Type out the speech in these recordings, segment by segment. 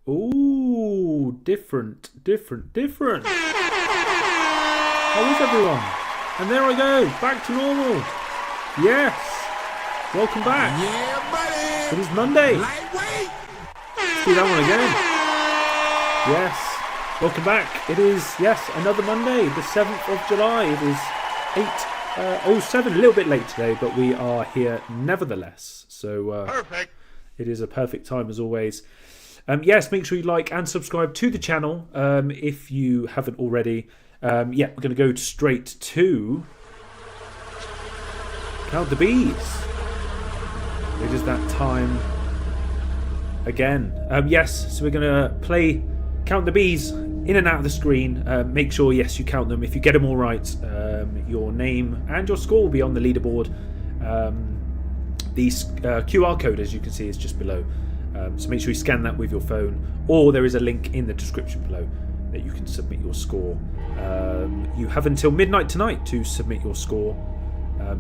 Ooh, different. How is everyone? And there I go, back to normal. Yes. Welcome back. Yeah, buddy. It is Monday. Lightweight. Let's do that one again. Yes. Welcome back. It is, yes, another Monday, the 7th of July. It is 8:07, a little bit late today, but we are here nevertheless. So Perfect. it is a perfect time as always. Yes, make sure you like and subscribe to the channel if you haven't already. Yeah, we're going to go straight to Count the Bees. It is that time again. Yes, so we're going to play Count the Bees in and out of the screen. Make sure, yes, you count them. If you get them all right, your name and your score will be on the leaderboard. The QR code, as you can see, is just below. So make sure you scan that with your phone, or there is a link in the description below that you can submit your score. You have until midnight tonight to submit your score.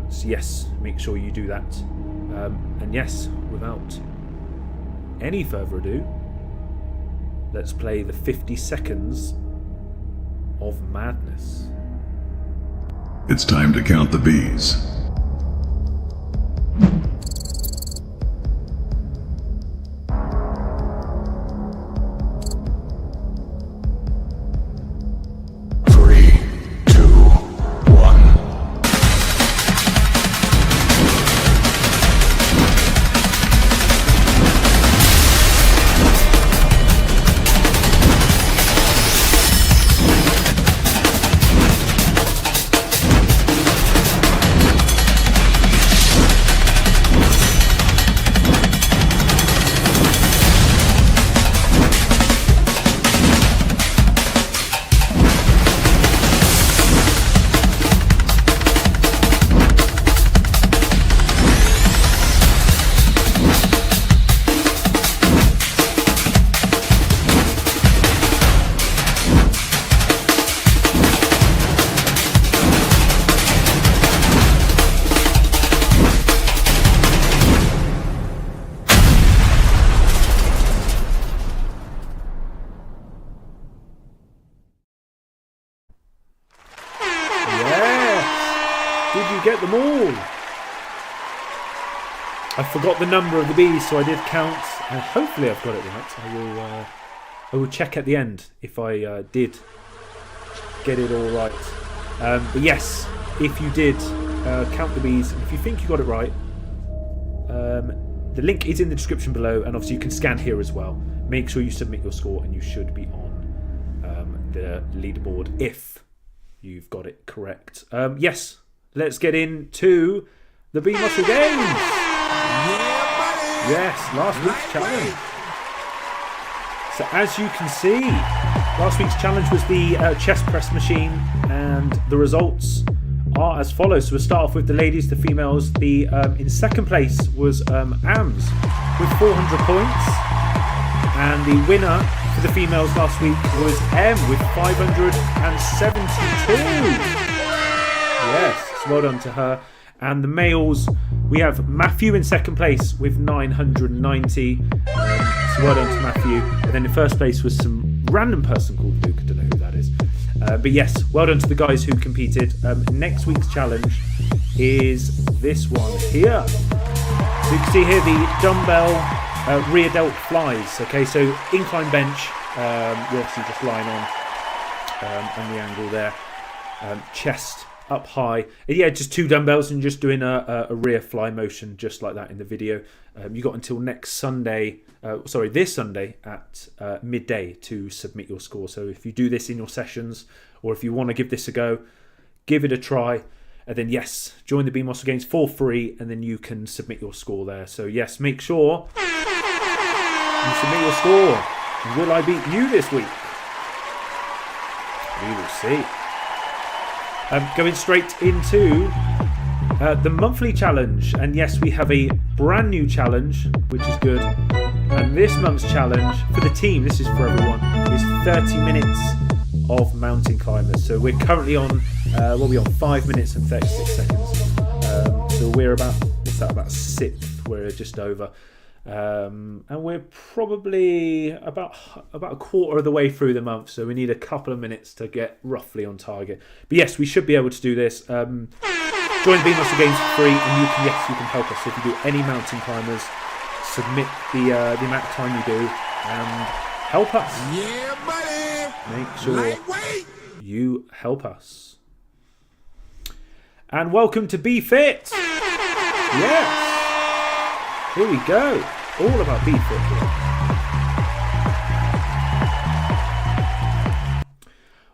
So yes, make sure you do that. And yes, without any further ado, let's play the 50 seconds of madness. It's time to count the bees. Did you get them all? I forgot the number of the bees, so I did count, and hopefully I've got it right. I will check at the end if I did get it all right. But yes, if you did count the bees, if you think you got it right, the link is in the description below, and obviously you can scan here as well. Make sure you submit your score, and you should be on the leaderboard if you've got it correct. Yes, let's get into the Bee Muscle Games. Yes, last week's challenge. So as you can see, last week's challenge was the chest press machine, and the results are as follows. So we'll start off with the ladies, the females. The in second place was AMS with 400 points, and the winner for the females last week was M with 572. Yes, so well done to her. And the males, we have Matthew in second place with 990. So well done to Matthew. And then in first place was some random person called Luke. I don't know who that is. But yes, well done to the guys who competed. Next week's challenge is this one here. So you can see here the dumbbell rear delt flies. Okay, so incline bench. You're obviously just lying on the angle there. Chest up high. Yeah, just two dumbbells and just doing a rear fly motion just like that in the video. You got until next Sunday, this Sunday at midday to submit your score. So if you do this in your sessions, or if you want to give this a go, give it a try. And then yes, join the Bee Muscle Games for free, and then you can submit your score there. So yes, make sure you submit your score. Will I beat you this week? We will see. Going straight into the monthly challenge, and yes, we have a brand new challenge, which is good. And this month's challenge for the team, this is for everyone, is 30 minutes of mountain climbers. So we're currently on 5 minutes and 36 seconds. So we're about 6th, we're just over. And we're probably about a quarter of the way through the month, so we need a couple of minutes to get roughly on target. But yes, we should be able to do this. Join the B Muscle Games for free, and you can help us. So if you do any mountain climbers, submit the amount of time you do and help us. Yeah, buddy. Make sure Lightweight. you help us. And welcome to Be Fit. Yes. Here we go. All about Be Fit here.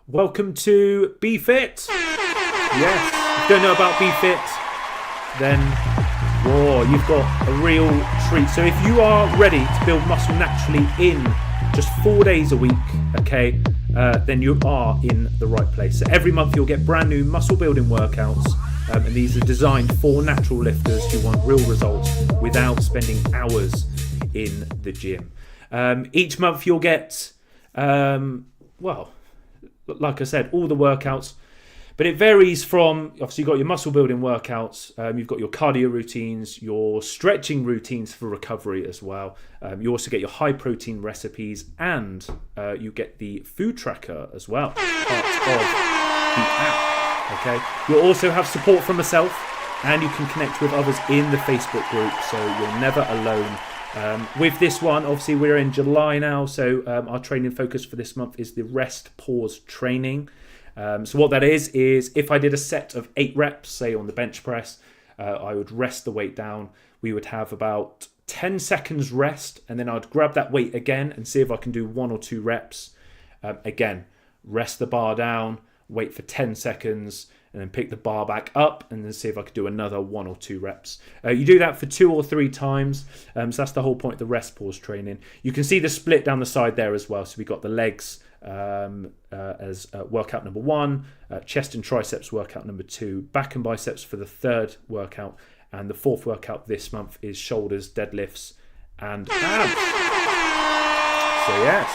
Welcome to Be Fit. Yes. If you don't know about Be Fit, then whoa, you've got a real treat. So if you are ready to build muscle naturally in just 4 days a week, okay, then you are in the right place. So every month you'll get brand new muscle building workouts, and these are designed for natural lifters who want real results without spending hours in the gym. Each month you'll get, well, like I said, all the workouts. But it varies from, obviously you've got your muscle building workouts, you've got your cardio routines, your stretching routines for recovery as well. You also get your high protein recipes, and you get the food tracker as well, part of the app. Okay. You'll also have support from myself, and you can connect with others in the Facebook group, so you're never alone. With this one, obviously we're in July now, so our training focus for this month is the rest pause training. So what that is if I did a set of 8 reps, say on the bench press, I would rest the weight down. We would have about 10 seconds rest, and then I'd grab that weight again and see if I can do 1 or 2 reps. Again, rest the bar down, wait for 10 seconds, and then pick the bar back up and then see if I could do another 1 or 2 reps. You do that for 2 or 3 times. So that's the whole point of the rest pause training. You can see the split down the side there as well. So we got the legs as workout number 1, chest and triceps workout number 2, back and biceps for the 3rd workout, and the 4th workout this month is shoulders, deadlifts, and abs. So yes.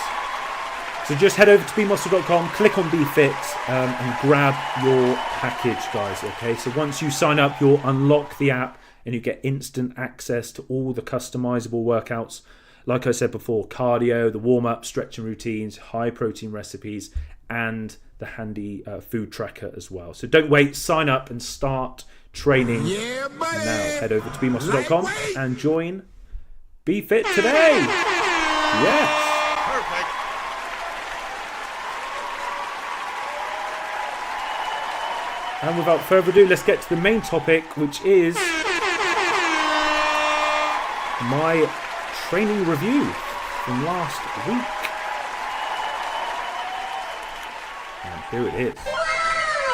So just head over to bmuscle.com, click on Be Fit, and grab your package, guys. Okay. So once you sign up, you'll unlock the app and you get instant access to all the customizable workouts. Like I said before, cardio, the warm-up, stretching routines, high protein recipes, and the handy food tracker as well. So don't wait, sign up and start training Yeah, buddy. now. Head over to bmuscle.com and join Be Fit today. Yes. Perfect. And without further ado, let's get to the main topic, which is my training review from last week. And here it is.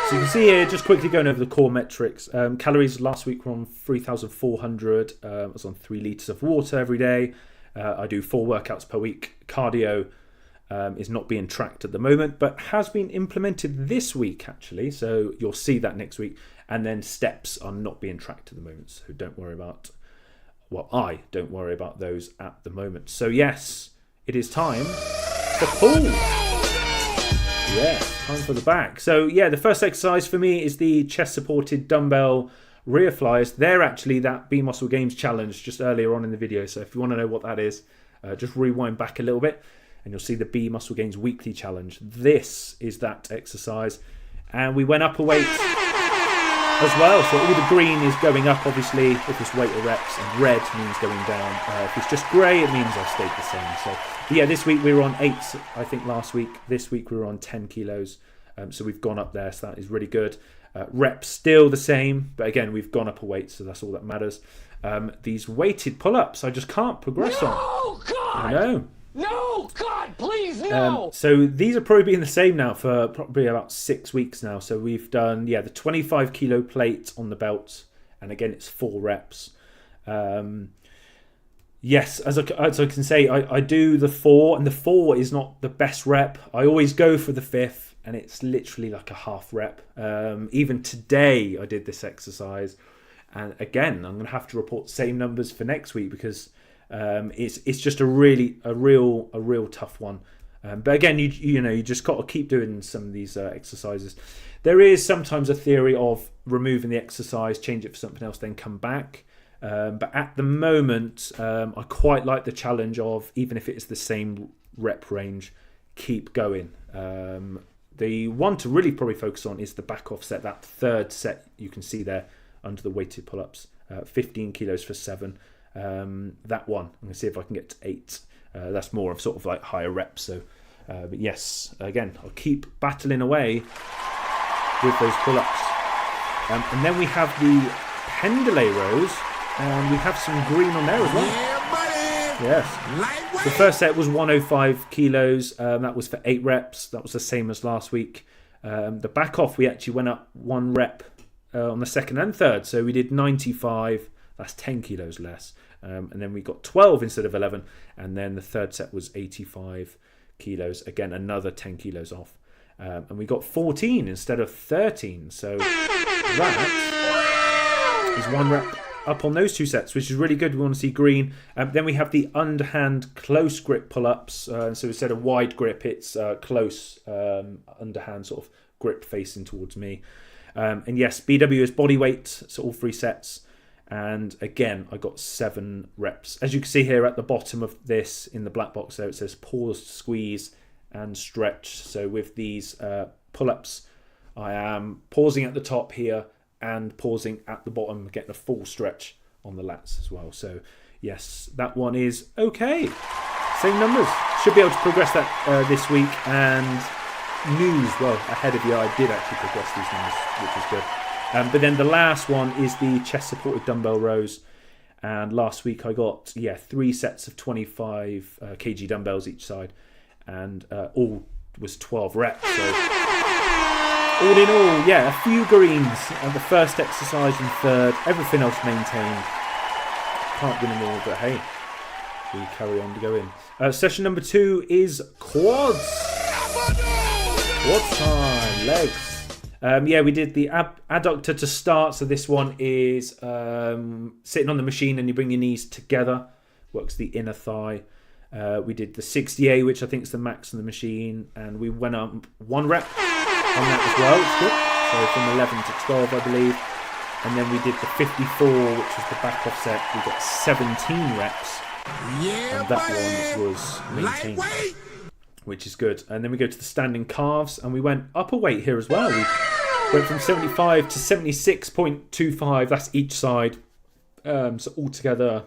So you can see here, just quickly going over the core metrics. Calories last week were on 3,400. I was on 3 litres of water every day. I do 4 workouts per week. Cardio is not being tracked at the moment, but has been implemented this week actually. So you'll see that next week. And then steps are not being tracked at the moment. So don't worry about Well, I don't worry about those at the moment. So yes, it is time for pull. Yeah, time for the back. So yeah, the first exercise for me is the chest supported dumbbell rear flyers. They're actually that B Muscle Games challenge just earlier on in the video. So if you want to know what that is, just rewind back a little bit and you'll see the B Muscle Games weekly challenge. This is that exercise. And we went up a weight as well, so all the green is going up obviously if it's weight or reps, and red means going down. If it's just grey, it means I stayed the same. So yeah, this week we were on 8, I think last week. This week we were on 10 kilos, so we've gone up there, so that is really good. Reps still the same, but again we've gone up a weight, so that's all that matters. These weighted pull-ups I just can't progress on. God! I know. No, God, please, no! So these are probably been the same now for probably about 6 weeks now. So we've done, the 25 kilo plate on the belt. And again, it's 4 reps. Yes, as I can say, I do the 4. And the 4 is not the best rep. I always go for the 5th. And it's literally like a half rep. Even today, I did this exercise. And again, I'm going to have to report the same numbers for next week because... it's just a real tough one. But again, you just got to keep doing some of these exercises. There is sometimes a theory of removing the exercise, change it for something else, then come back. But at the moment, I quite like the challenge of, even if it is the same rep range, keep going. The one to really probably focus on is the back off set, that third set you can see there under the weighted pull-ups, 15 kilos for 7. That one, I'm going to see if I can get to 8. That's more of sort of like higher reps. So, but yes, again, I'll keep battling away with those pull-ups. And then we have the pendulay rows, and we have some green on there as well. Yeah, buddy. Yes. Lightweight. The first set was 105 kilos. That was for 8 reps. That was the same as last week. The back off, we actually went up 1 rep on the second and third. So we did 95. That's 10 kilos less. And then we got 12 instead of 11. And then the third set was 85 kilos. Again, another 10 kilos off. And we got 14 instead of 13. So that is 1 rep up on those 2 sets, which is really good. We want to see green. Then we have the underhand close grip pull-ups. So instead of wide grip, it's close underhand sort of grip facing towards me. And yes, BW is body weight, so all 3 sets. And again, I got 7 reps. As you can see here at the bottom of this in the black box there, it says pause, squeeze and stretch. So with these pull-ups, I am pausing at the top here and pausing at the bottom, getting a full stretch on the lats as well. So yes, that one is okay. Same numbers. Should be able to progress that this week. And news, well, ahead of you, I did actually progress these numbers, which is good. But then the last one is the chest supported dumbbell rows. And last week I got 3 sets of 25 kg dumbbells each side, and all was 12 reps. So all in all, a few greens on the first exercise and third, everything else maintained. Can't win them all, but hey, we carry on to go in. Session number 2 is quads. Quads time, legs. We did the adductor to start. So this one is sitting on the machine and you bring your knees together. Works the inner thigh. We did the 60A, which I think is the max on the machine. And we went up 1 rep on that as well. It's good. So from 11 to 12, I believe. And then we did the 54, which was the back off set. We got 17 reps. Yeah, And that buddy. one was maintained. Lightweight. Which is good. And then we go to the standing calves, and we went up a weight here as well. We went from 75 to 76.25. That's each side. So altogether,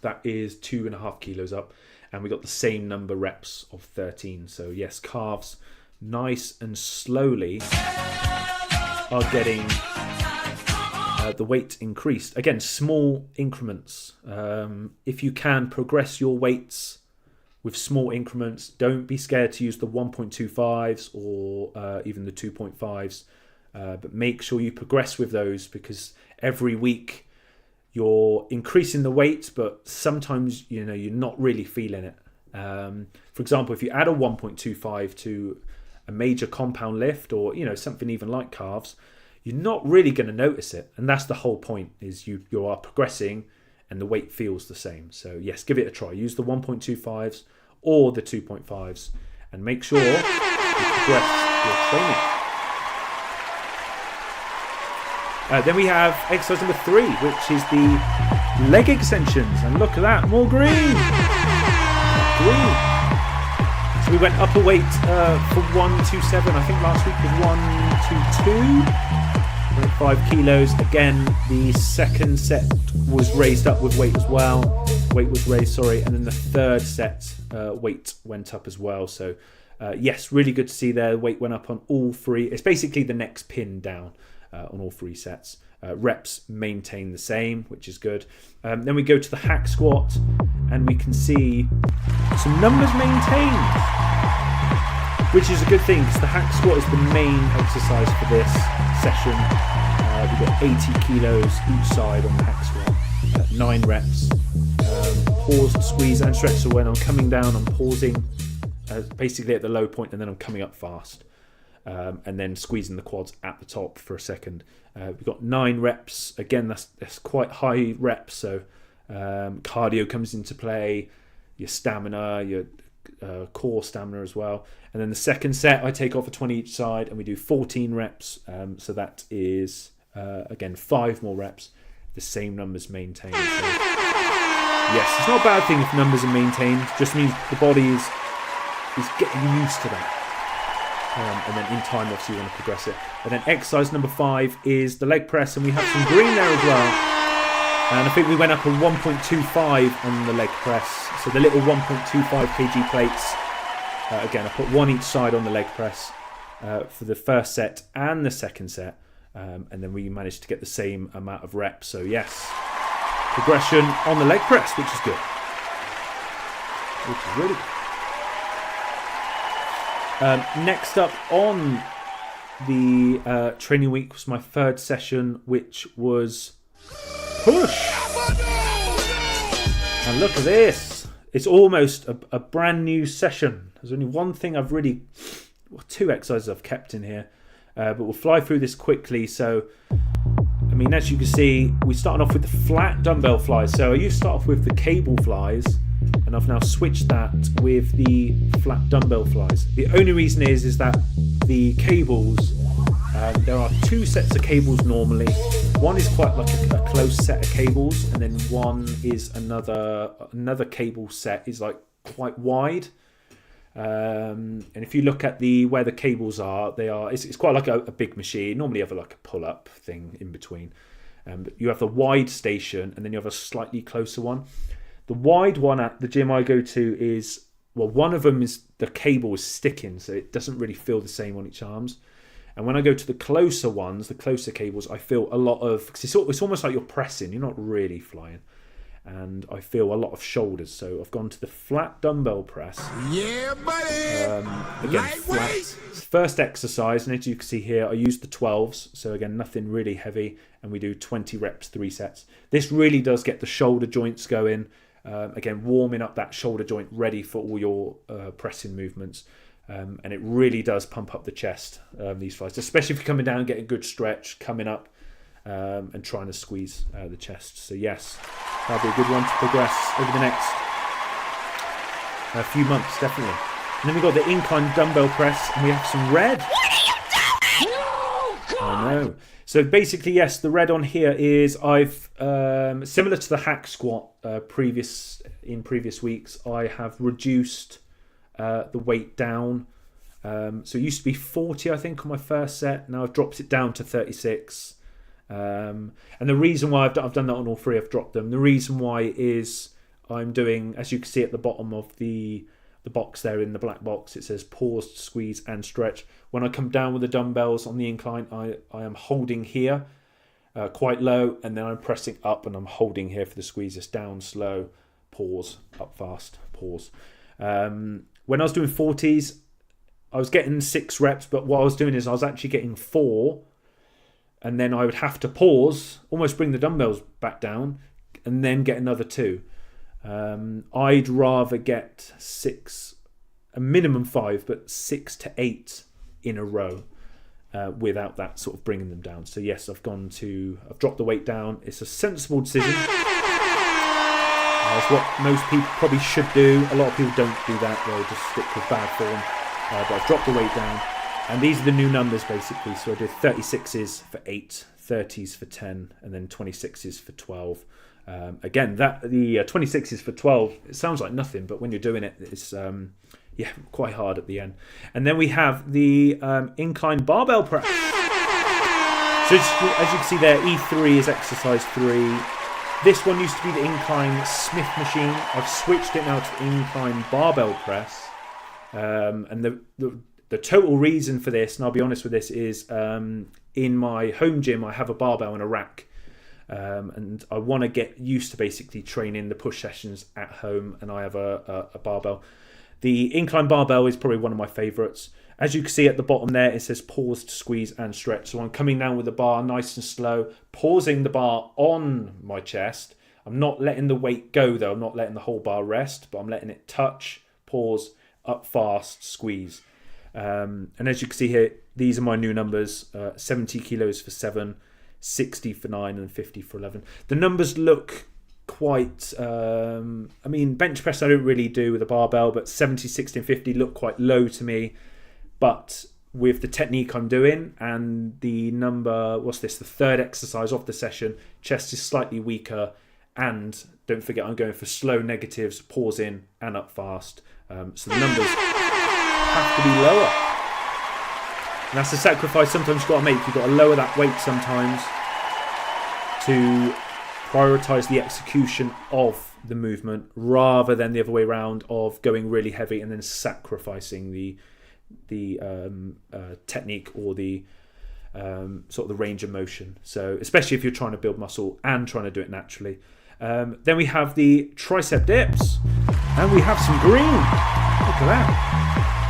that is 2.5 kilos up. And we got the same number reps of 13. So yes, calves, nice and slowly, are getting the weight increased. Again, small increments. If you can progress your weights with small increments, don't be scared to use the 1.25s or even the 2.5s. But make sure you progress with those, because every week you're increasing the weight, but sometimes you're not really feeling it. For example, if you add a 1.25 to a major compound lift, or something even like calves, you're not really going to notice it. And that's the whole point, is you are progressing and the weight feels the same. So yes, give it a try. Use the 1.25s or the 2.5s and make sure you progress your training. Then we have exercise number 3, which is the leg extensions. And look at that, more green. So we went up a weight for 127. I think last week was 122. 5 kilos. Again, the second set was raised up with weight as well. Weight was raised, and then the third set weight went up as well. So yes, really good to see there. Weight went up on all 3. It's basically the next pin down on all 3 sets. Reps maintain the same, which is good. Then we go to the hack squat, and we can see some numbers maintained, which is a good thing, because the hack squat is the main exercise for this session. We've got 80 kilos each side on the hack squat, 9 reps. Paused, squeeze and stretch. So when I'm coming down, I'm pausing basically at the low point, and then I'm coming up fast. And then squeezing the quads at the top for a second. We've got 9 reps. Again, that's quite high reps. So cardio comes into play, your stamina, your core stamina as well. And then the second set, I take off a 20 each side, and we do 14 reps. So that is, again, 5 more reps. the same numbers maintained. So, yes, it's not a bad thing if numbers are maintained. It just means the body is getting used to that. And then in time, obviously, you want to progress it. And then exercise number 5 is the leg press, and we have some green there as well. And I think we went up a 1.25 on the leg press. So the little 1.25 kg plates. Again, I put one each side on the leg press for the first set and the second set. And then we managed to get the same amount of reps. So yes, progression on the leg press, which is good. Which is really good. Next up on the training week was my third session, which was push. And look at this. It's almost a brand new session. There's only one thing two exercises I've kept in here. But we'll fly through this quickly. So, I mean, as you can see, we started off with the flat dumbbell flies. So I used to start off with the cable flies, and I've now switched that with the flat dumbbell flies. The only reason is that the cables, there are 2 sets of cables normally. One is quite like a close set of cables, and then one is another cable set is like quite wide. And if you look at where the cables are, it's quite like a big machine. Normally you have like a pull-up thing in between. But you have the wide station, and then you have a slightly closer one. The wide one at the gym I go to is, well, one of them is the cable is sticking, so it doesn't really feel the same on each arms. And when I go to the closer ones, the closer cables, I feel a lot of, because it's almost like you're pressing, you're not really flying. And I feel a lot of shoulders, so I've gone to the flat dumbbell press. Yeah, buddy. Again, flat. First exercise, and as you can see here, I use the 12s, so again, nothing really heavy, and we do 20 reps, 3 sets. This really does get the shoulder joints going. Again, warming up that shoulder joint, ready for all your pressing movements. And it really does pump up the chest, these flies, especially if you're coming down and getting a good stretch, coming up and trying to squeeze the chest. So yes, that'll be a good one to progress over the next few months, definitely. And then we've got the incline dumbbell press, and we have some red. What are you doing? No, God! I know. So basically, yes, the red on here is I've, similar to the hack squat in previous weeks, I have reduced the weight down. So it used to be 40, I think, on my first set. Now I've dropped it down to 36. And the reason why I've done that on all 3, I've dropped them. The reason why is I'm doing, as you can see at the bottom of the box there in the black box, it says pause, squeeze and stretch. When I come down with the dumbbells on the incline, I am holding here quite low, and then I'm pressing up and I'm holding here for the squeeze. It's down slow, pause, up fast, pause. When I was doing 40s, I was getting 6 reps, but what I was doing is I was actually getting 4, and then I would have to pause, almost bring the dumbbells back down, and then get another 2. I'd rather get 6, a minimum 5, but 6 to 8 in a row without that sort of bringing them down. So yes, I've dropped the weight down. It's a sensible decision. It's what most people probably should do. A lot of people don't do that. They'll just stick with bad form. But I've dropped the weight down. And these are the new numbers, basically. So I did 36s for 8, 30s for 10, and then 26s for 12. Again, the 26s for 12, it sounds like nothing, but when you're doing it, it's quite hard at the end. And then we have the incline barbell press. So as you can see there, E3 is exercise 3. This one used to be the incline Smith machine. I've switched it now to incline barbell press. And the total reason for this, and I'll be honest with this, is in my home gym, I have a barbell and a rack. And I want to get used to basically training the push sessions at home, and I have a barbell. The incline barbell is probably one of my favourites. As you can see at the bottom there, it says pause, squeeze and stretch. So I'm coming down with the bar nice and slow, pausing the bar on my chest. I'm not letting the weight go though. I'm not letting the whole bar rest, but I'm letting it touch, pause, up fast, squeeze. And as you can see here, these are my new numbers, 70 kilos for 7, 60 for 9 and 50 for 11. The numbers look quite, bench press I don't really do with a barbell, but 70, 60 and 50 look quite low to me. But with the technique I'm doing, and the number, the third exercise of the session, chest is slightly weaker, and don't forget I'm going for slow negatives, pause in and up fast. So the numbers have to be lower. And that's a sacrifice sometimes you've got to make. You've got to lower that weight sometimes to prioritise the execution of the movement rather than the other way around of going really heavy and then sacrificing the technique or the sort of the range of motion. So especially if you're trying to build muscle and trying to do it naturally. Then we have the tricep dips, and we have some green. Look at that.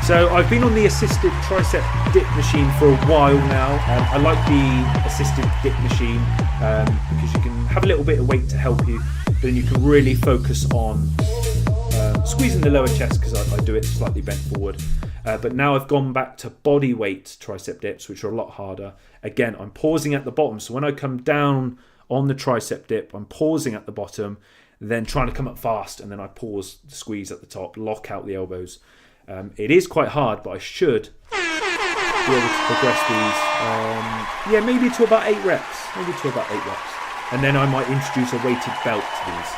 So I've been on the assisted tricep dip machine for a while now. I like the assisted dip machine because you can have a little bit of weight to help you, but then you can really focus on squeezing the lower chest because I do it slightly bent forward. But now I've gone back to body weight tricep dips, which are a lot harder. Again, I'm pausing at the bottom. So when I come down on the tricep dip, I'm pausing at the bottom, then trying to come up fast, and then I pause, squeeze at the top, lock out the elbows. It is quite hard, but I should be able to progress these. Maybe to about 8 reps. And then I might introduce a weighted belt to these.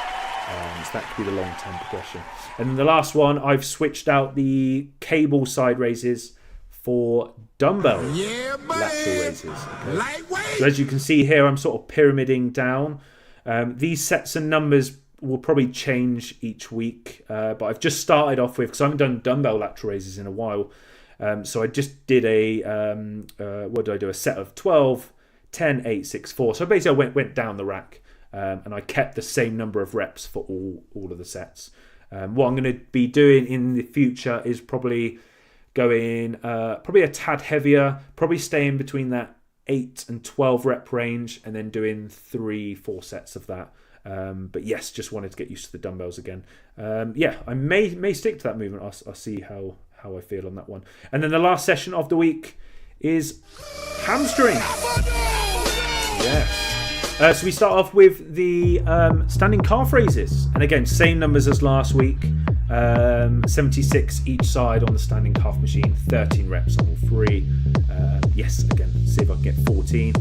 So that could be the long-term progression. And then the last one, I've switched out the cable side raises for dumbbell lateral raises. Okay. So as you can see here, I'm sort of pyramiding down. These sets and numbers will probably change each week, but I've just started off with, because I haven't done dumbbell lateral raises in a while, so I just did a set of 12, 10, 8, 6, 4. So basically I went down the rack, and I kept the same number of reps for all of the sets. What I'm going to be doing in the future is probably going probably a tad heavier, probably staying between that 8 and 12 rep range, and then doing 3-4 sets of that. But yes, just wanted to get used to the dumbbells again. I may stick to that movement. I'll see how I feel on that one. And then the last session of the week is hamstring. Yes. So we start off with the standing calf raises, and again, same numbers as last week. 76 each side on the standing calf machine, 13 reps on all 3. Again, see if I can get 14.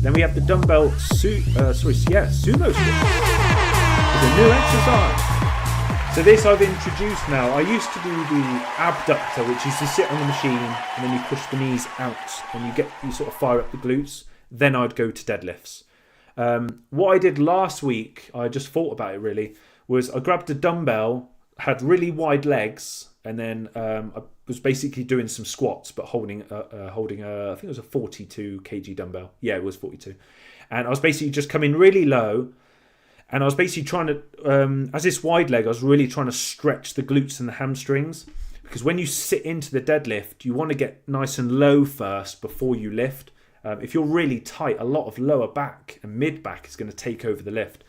Then we have the dumbbell sumo squat. It's a new exercise. So this I've introduced now. I used to do the abductor, which is to sit on the machine and then you push the knees out and you sort of fire up the glutes. Then I'd go to deadlifts. What I did last week, I just thought about it really, was I grabbed a dumbbell, had really wide legs, and then I was basically doing some squats, but holding I think it was a 42 kg dumbbell. Yeah, it was 42. And I was basically just coming really low, and I was basically trying to, as this wide leg, I was really trying to stretch the glutes and the hamstrings, because when you sit into the deadlift, you want to get nice and low first before you lift. If you're really tight, a lot of lower back and mid back is going to take over the lift.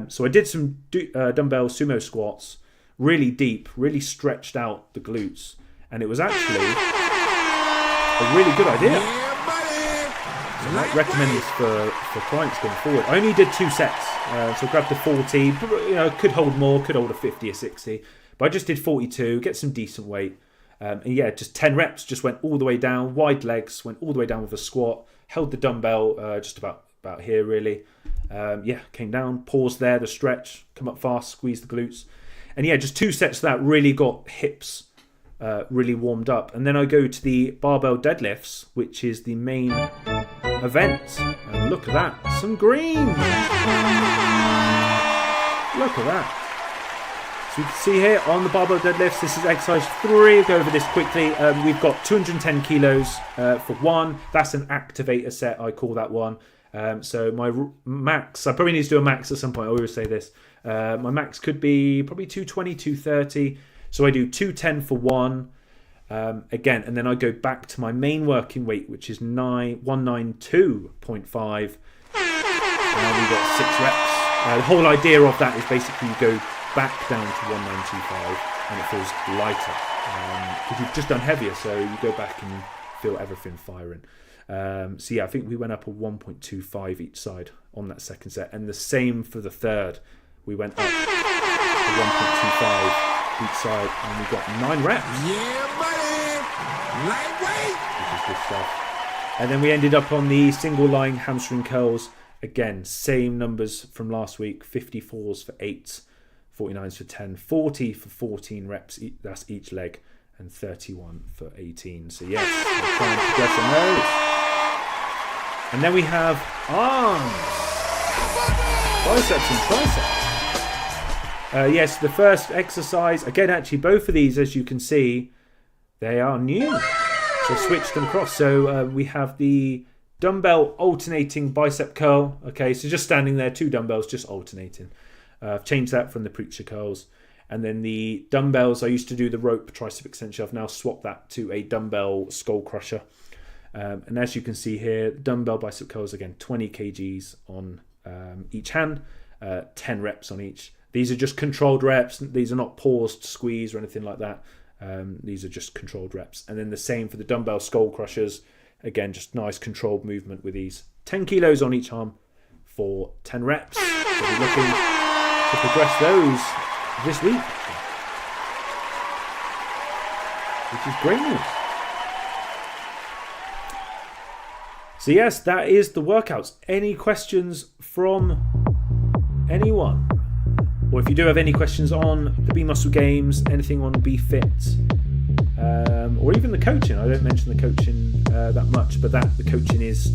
So I did some dumbbell sumo squats, really deep, really stretched out the glutes, and it was actually a really good idea. So I might recommend this for clients going forward. I only did 2 sets, so I grabbed a 40. Could hold more, could hold a 50 or 60, but I just did 42, get some decent weight. Just 10 reps, just went all the way down, wide legs, went all the way down with a squat, held the dumbbell just about here really. Came down, paused there, the stretch, come up fast, squeeze the glutes. And just 2 sets of that, really got hips really warmed up. And then I go to the barbell deadlifts, which is the main event. And look at that, some green. Look at that. So you can see here on the barbell deadlifts, this is exercise 3. I'll go over this quickly. We've got 210 kilos for 1. That's an activator set, I call that one. So my max, I probably need to do a max at some point. I always say this. My max could be probably 220, 230. So I do 210 for 1. Again, and then I go back to my main working weight, which is 192.5. And we got 6 reps. The whole idea of that is basically you go back down to 1925 and it feels lighter because you've just done heavier, so you go back and feel everything firing. I think we went up a 1.25 each side on that second set, and the same for the third. We went up to 1.25 each side, and we got 9 reps. Yeah, buddy. Lightweight. Which is good stuff. And then we ended up on the single line hamstring curls. Again, same numbers from last week. 54s for 8, 49s for 10, 40 for 14 reps. That's each leg. And 31 for 18. So yes, we're trying to progress on those. And then we have arms. Biceps and triceps. Yes, the first exercise. Again, actually, both of these, as you can see, they are new. So switch them across. So we have the dumbbell alternating bicep curl. Okay, so just standing there, 2 dumbbells, just alternating. I've changed that from the preacher curls. And then the dumbbells, I used to do the rope tricep extension. I've now swapped that to a dumbbell skull crusher. And as you can see here, dumbbell bicep curls, again, 20 kgs on each hand, 10 reps on each. These are just controlled reps. These are not paused squeeze or anything like that. These are just controlled reps. And then the same for the dumbbell skull crushers. Again, just nice controlled movement with these. 10 kilos on each arm for 10 reps. So we're looking to progress those this week, which is great news. So yes, that is the workouts. Any questions from anyone? Or if you do have any questions on the Be Muscle Games, anything on Be Fit, or even the coaching. I don't mention the coaching that much, but the coaching is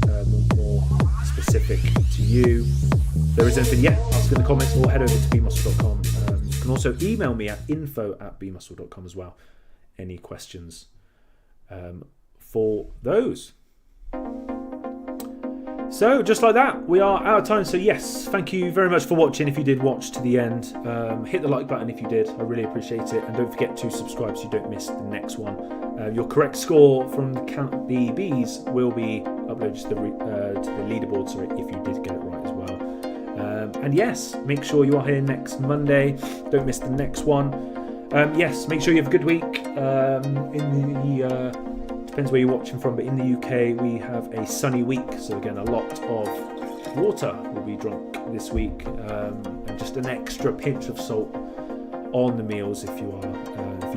more specific to you. If there is anything, ask in the comments or head over to bemuscle.com. You can also email me at info@bemuscle.com as well. Any questions for those. So just like that, we are out of time. So yes, thank you very much for watching. If you did watch to the end, hit the like button if you did. I really appreciate it. And don't forget to subscribe so you don't miss the next one. Your correct score from the B's will be uploaded to the leaderboard, if you did get it right as well. And yes, make sure you are here next Monday. Don't miss the next one. Yes, make sure you have a good week. Depends where you're watching from, but in the UK we have a sunny week, so again a lot of water will be drunk this week, and just an extra pinch of salt on the meals if you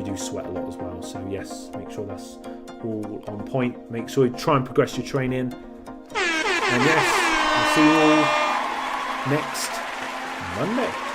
do sweat a lot as well. So yes, make sure that's all on point. Make sure you try and progress your training, and yes, I'll see you all next Monday.